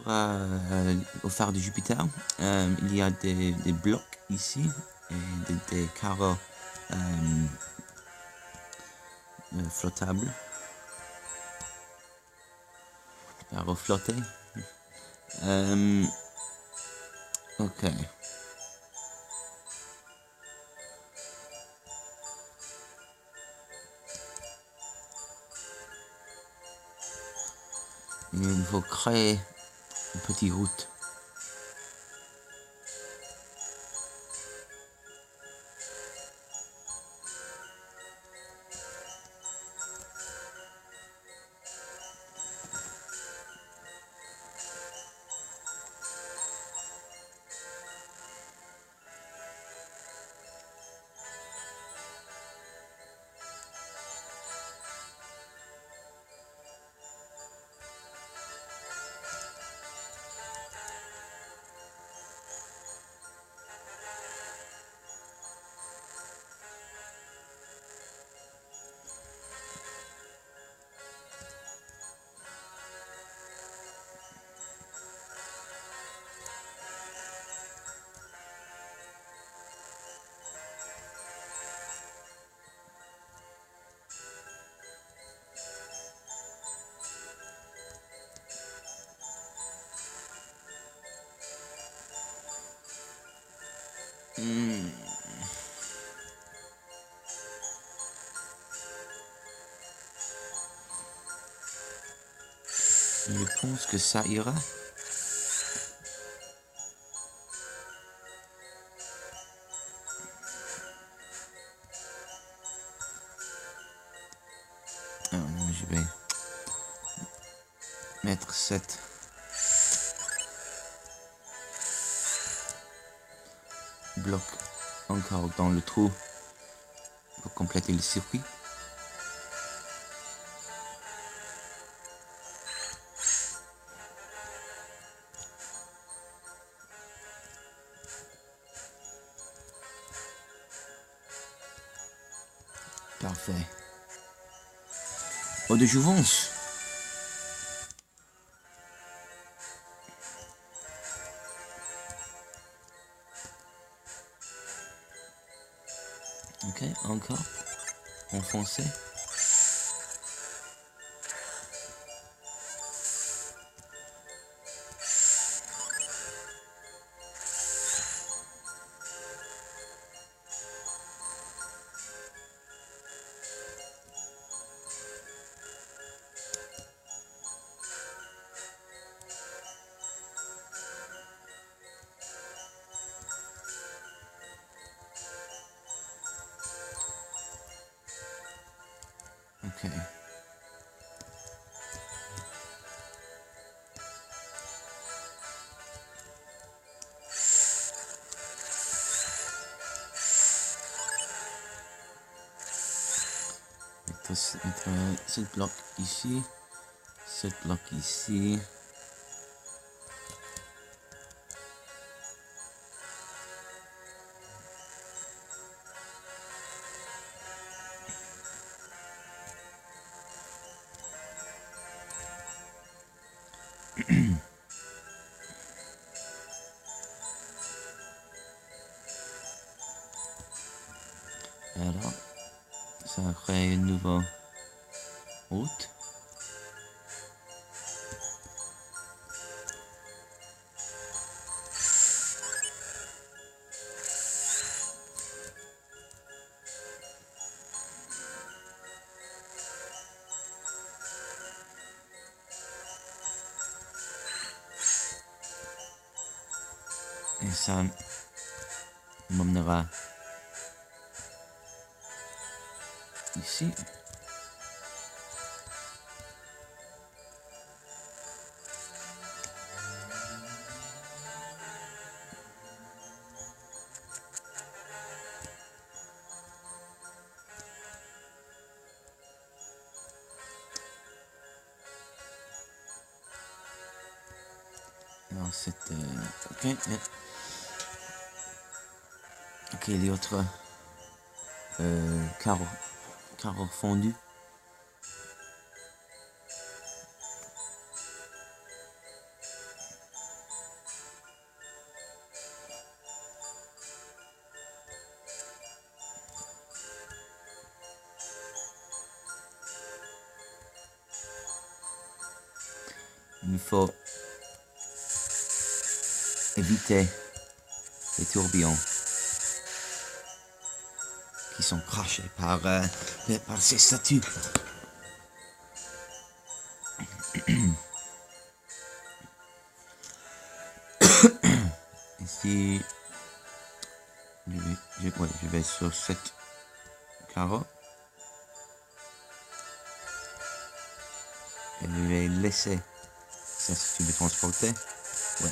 au phare de Jupiter. Il y a des blocs ici et des carreaux flottables. Carreaux flottés. Ok. Il faut créer une petite route. Je pense que ça ira. Je vais mettre 7 blocs encore dans le trou pour compléter le circuit. Parfait. Eau de jouvence. Ok, encore. Enfoncé. Ok. Mettre 7 blocs ici, 7 blocs ici. Alors, ça crée une nouvelle route. Et ça m'emmènera ici. Alors c'est ok. Ok, les autres carreaux fondus. il faut éviter les tourbillons qui sont crachés par ces statues. Ici, je vais sur cette carreau. Et je vais laisser ça si tu veux transporter. Ouais.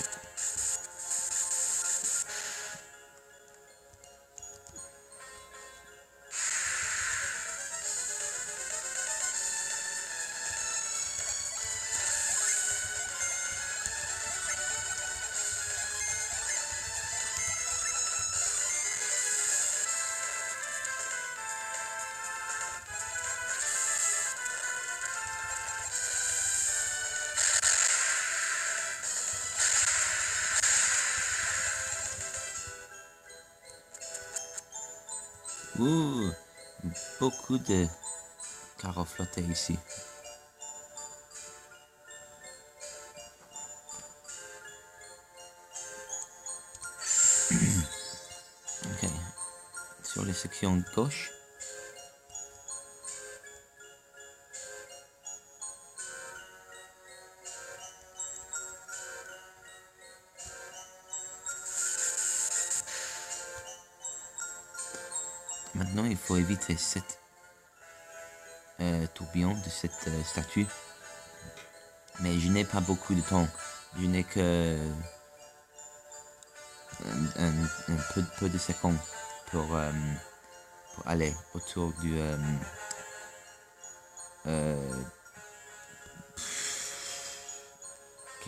Ouh, beaucoup de carreaux flottés ici. Ok, sur les sections gauche. Maintenant, il faut éviter cette tourbillon de cette statue. Mais je n'ai pas beaucoup de temps. Je n'ai que un peu de secondes pour aller autour du... quel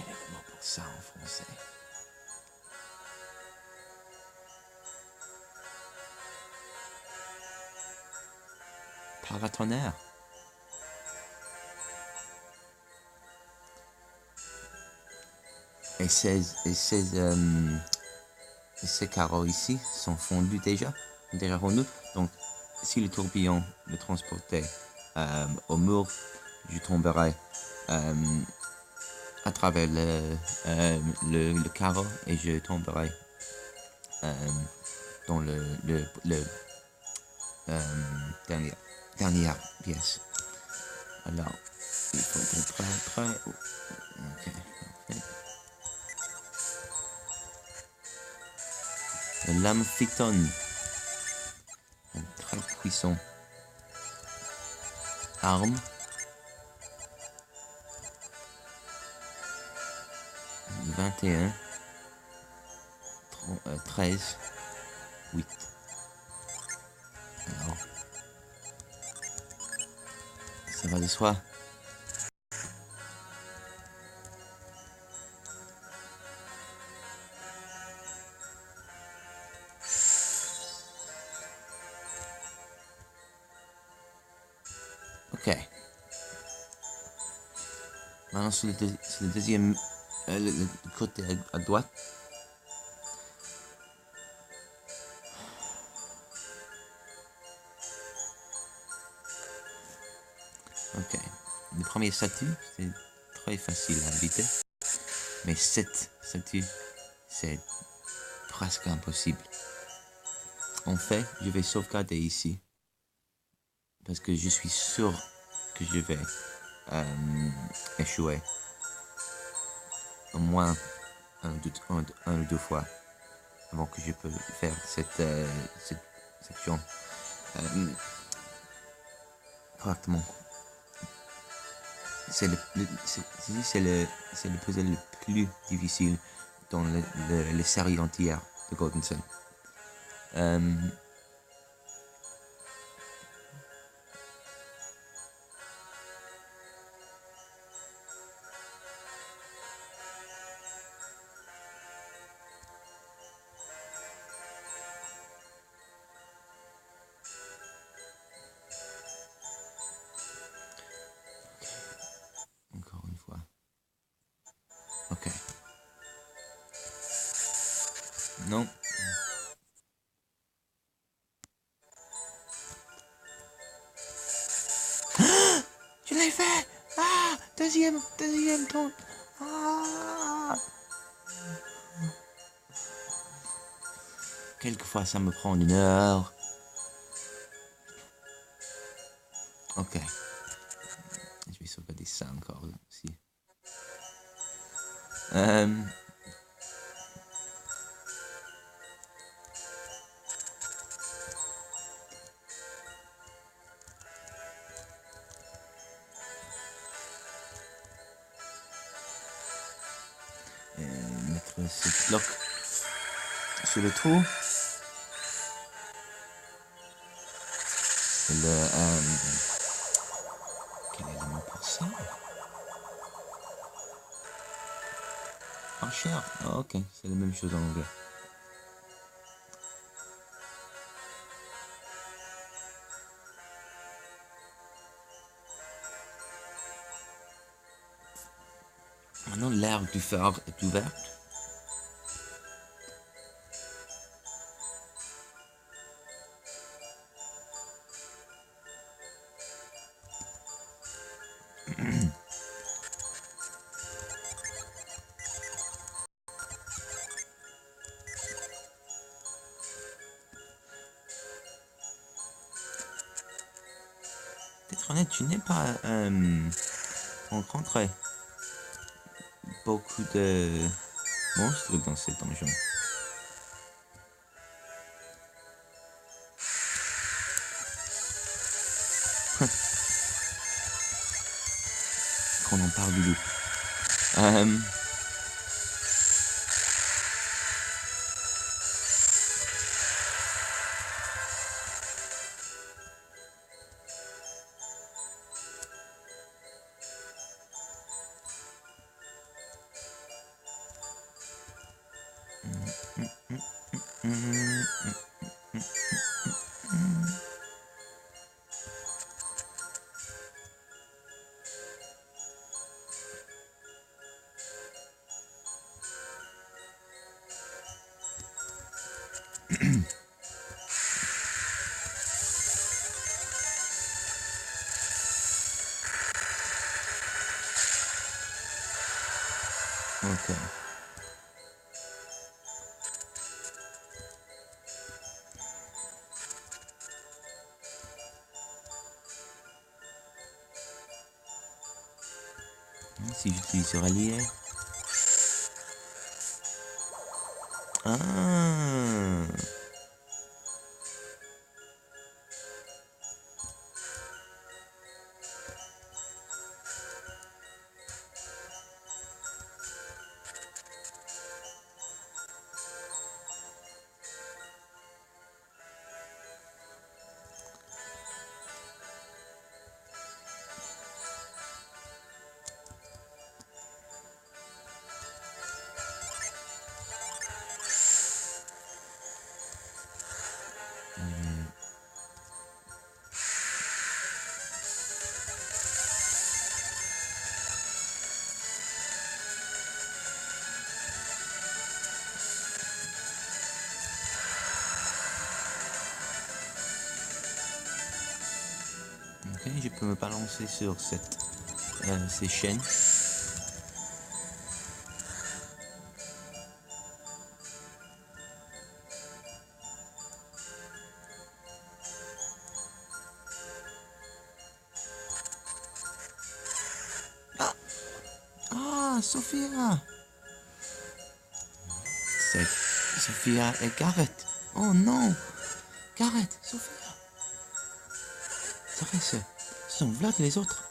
est le mot pour ça en français? Paratonnerre. Et ces carreaux ici sont fondus déjà fondus. Donc, si le tourbillon me transportait au mur, je tomberais à travers le carreau et je tomberais dans le dernière pièce. Alors, il faut être très... Ok. L'amphiton, un très puissant arme. 21, 13, 8. Alors, ça va de soi. Ok. Maintenant, sur le deuxième, le côté à droite. Ok. Le premier statut, c'est très facile à éviter. Mais cette statue, c'est presque impossible. En fait, je vais sauvegarder ici. Parce que je suis sûr que je vais échouer. Au moins un ou deux fois avant que je peux faire cette section correctement. C'est le puzzle le plus difficile dans les séries entières de Golden Sun. Encore une fois. Ok. Non. Je l'ai fait. Ah, deuxième tour. Ah. Quelquefois, ça me prend 1 heure. Ok. Je vais sauvegarder ça encore aussi. Mettre ce bloc sur le trou. Et quel est le mot pour ça? Archer. Ah, ok, c'est la même chose en anglais. Maintenant, l'herbe du phare est ouverte. D'être honnête, tu n'es pas rencontré beaucoup de monstres dans ces donjons. Qu'on en parle du loup. Ok. Si j'utilise ce rallier. Ah. Ok, je peux me balancer sur ces chaînes. Ah, Sophia! C'est Sophia et Gareth. Oh non! Gareth, Sophia! C'est vrai, ce sont Vlad et les autres.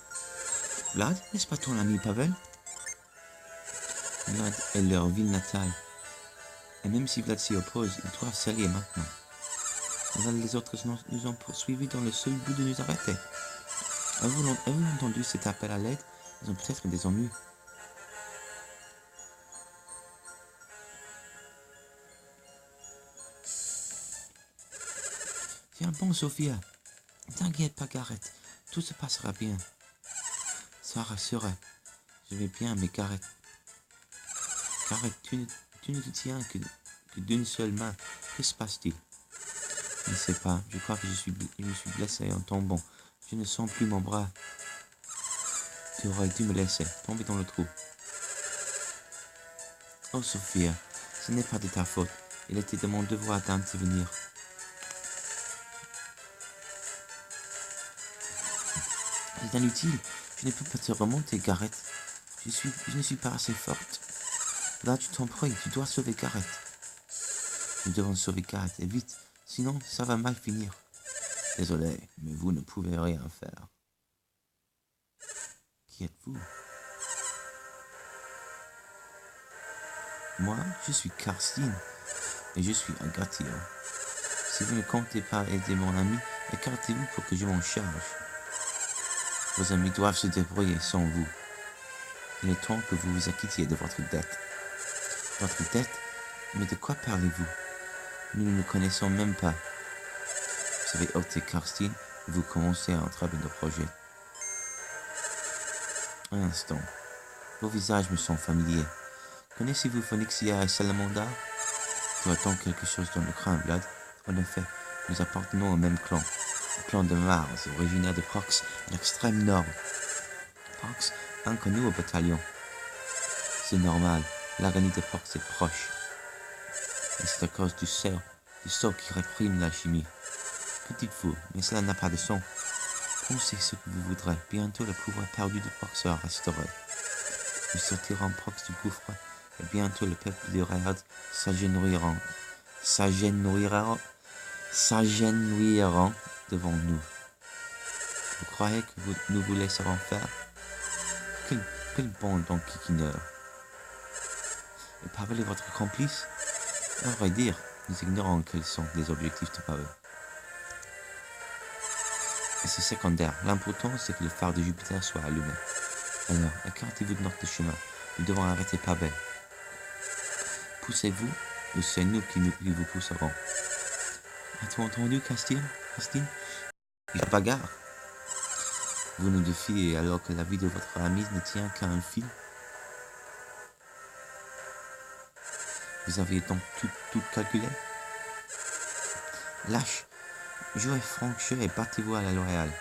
Vlad, n'est-ce pas ton ami Pavel? Vlad est leur ville natale. Et même si Vlad s'y oppose, ils doivent s'allier maintenant. Les autres nous ont poursuivis dans le seul but de nous arrêter. Avez-vous entendu cet appel à l'aide? Ils ont peut-être des ennuis. Tiens bon, Sophia. T'inquiète pas, Gareth. Tout se passera bien. Sois rassuré. Je vais bien, mais Gareth, tu ne te tiens que d'une seule main. Que se passe-t-il? Je ne sais pas. Je crois que je me suis blessé en tombant. Je ne sens plus mon bras. Tu aurais dû me laisser tomber dans le trou. Oh, Sophia, ce n'est pas de ta faute. Il était de mon devoir d'intervenir. C'est inutile. Je ne peux pas te remonter, Gareth. Je ne suis pas assez forte. Là, tu t'en prie, tu dois sauver Gareth. Nous devons sauver Gareth, et vite. Sinon, ça va mal finir. Désolé, mais vous ne pouvez rien faire. Qui êtes-vous? Moi, je suis Karstine, et je suis un Gatir. Si vous ne comptez pas aider mon ami, écartez-vous pour que je m'en charge. Vos amis doivent se débrouiller sans vous. Il est temps que vous vous acquittiez de votre dette. Votre dette? Mais de quoi parlez-vous? Nous ne nous connaissons même pas. Vous avez opté Karstine et vous commencez à entraver nos projets. Un instant. Vos visages me sont familiers. Connaissez-vous Phoenixia et Salamandar? Doit-on quelque chose dans le clan Blood? En effet, nous appartenons au même clan. Le clan de Mars, originaire de Prox, à l'extrême nord. Prox, inconnu au bataillon. C'est normal, l'agonie de Prox est proche. Et c'est à cause du sort qui réprime l'alchimie. Petite-vous, mais cela n'a pas de son. Pensez ce que vous voudrez, bientôt le pouvoir perdu de Prox sera restauré. Nous sortirons Prox du gouffre, et bientôt le peuple de Rayard s'agenouilleront devant nous. Vous croyez que nous vous laisserons faire? Quel bon Don Kikineur. Et Pavel est votre complice? À vrai dire, nous ignorons quels sont les objectifs de Pavel. Et c'est secondaire. L'important, c'est que le phare de Jupiter soit allumé. Alors, écartez-vous de notre chemin. Nous devons arrêter Pavel. Poussez-vous, ou c'est nous qui vous pousserons. As-tu entendu, Karstine? Il y a bagarre. Vous nous défiez alors que la vie de votre ami ne tient qu'à un fil. Vous aviez donc tout calculé? Lâche, jouez franc jeu et battez-vous à la loyale.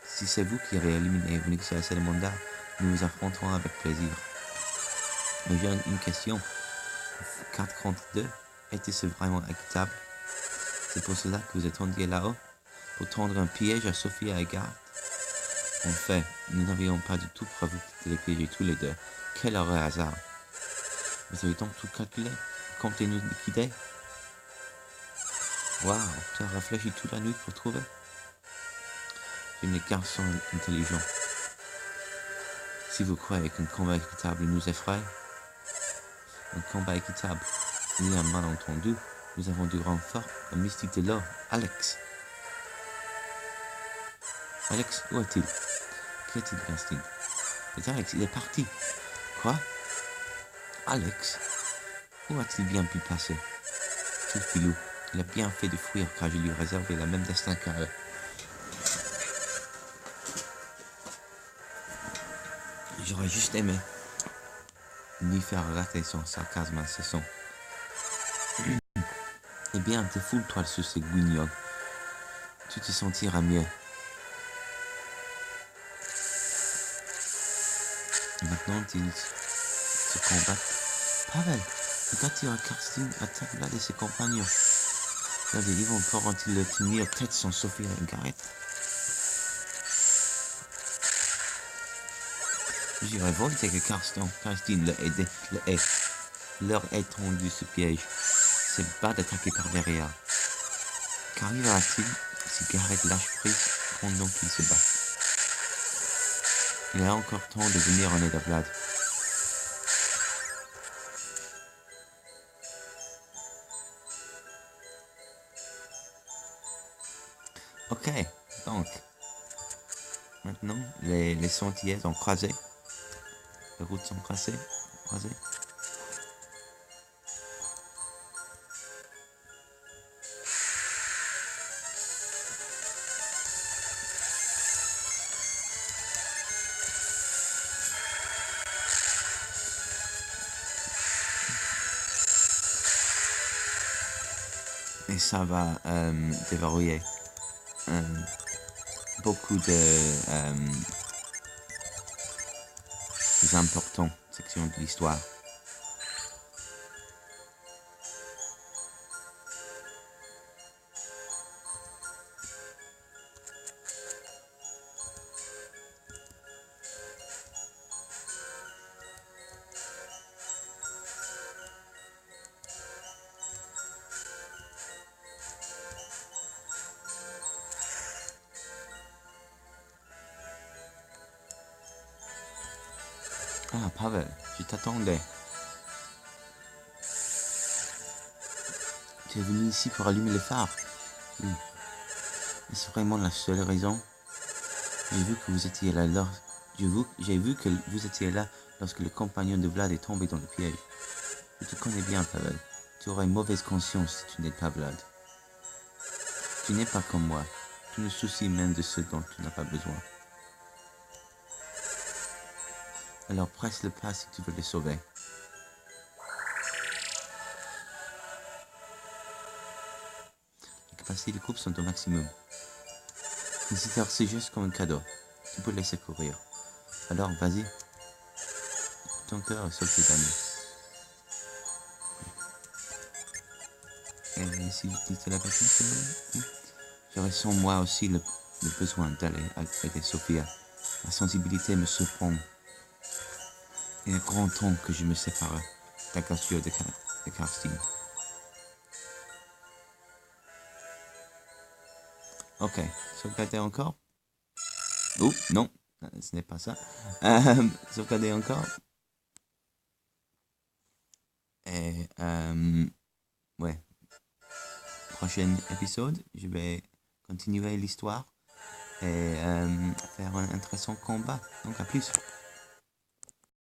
Si c'est vous qui rééliminez Phoenixia et Salamandar, nous vous affronterons avec plaisir. Mais j'ai une question. 4 contre 2, était-ce vraiment équitable? C'est pour cela que vous attendiez là-haut? Pour tendre un piège à Sophia et Gareth? En fait, nous n'avions pas du tout prévu de les piéger tous les deux. Quel heureux hasard! Vous avez donc tout calculé? Comptez nous liquider? Waouh, tu as réfléchi toute la nuit pour trouver? J'aime les garçons intelligents. Si vous croyez qu'un combat équitable nous effraie, un combat équitable, il y a un malentendu. Nous avons du renfort, un mystique de l'or, Alex. Alex, où est-il? Qu'y a-t-il, Karstine? C'est Alex, il est parti. Quoi? Alex? Où a-t-il bien pu passer? Quel filou. Il a bien fait de fuir car je lui ai réservé la même destin qu'à eux. J'aurais juste aimé lui faire rater son sarcasme incessant. Eh bien, défoule-toi sur ces guignols. Tu te sentiras mieux. Maintenant, ils se combattent. Pavel, le Gatir Karstine attaque là de ses compagnons. Regardez, ils vont pourront-ils le tenir tête sans Sophia et Gareth? J'irais volontiers que Karstine leur ait tendu ce piège. C'est bas d'attaquer par derrière. Qu'arrivera-t-il si Gareth lâche prise pendant qu'il se bat? Il a encore temps de venir en aide à Vlad. Ok, donc, maintenant, les sentiers sont croisés. Les routes sont croisées. Et ça va déverrouiller beaucoup de importantes sections de l'histoire. Ah, Pavel, je t'attendais. Tu es venu ici pour allumer les phares. Est-ce vraiment la seule raison? J'ai vu que vous étiez là lorsque le compagnon de Vlad est tombé dans le piège. Je te connais bien, Pavel. Tu aurais une mauvaise conscience si tu n'es pas Vlad. Tu n'es pas comme moi. Tu ne soucies même de ce dont tu n'as pas besoin. Alors presse le pas si tu veux les sauver. Les capacités du groupe sont au maximum. Considère ce geste comme un cadeau. Tu peux laisser courir. Alors vas-y. Ton cœur est sur tes amis. Et si tu te la patine, je ressens moi aussi le besoin d'aller aider Sophia. Ma sensibilité me surprend. Il y a grand temps que je me sépare de la cassure de Karstine. Ok, sauvegarder encore. Oh, non, ce n'est pas ça. Sauvegarder encore. Et, ouais. Prochain épisode, je vais continuer l'histoire et faire un intéressant combat. Donc à plus.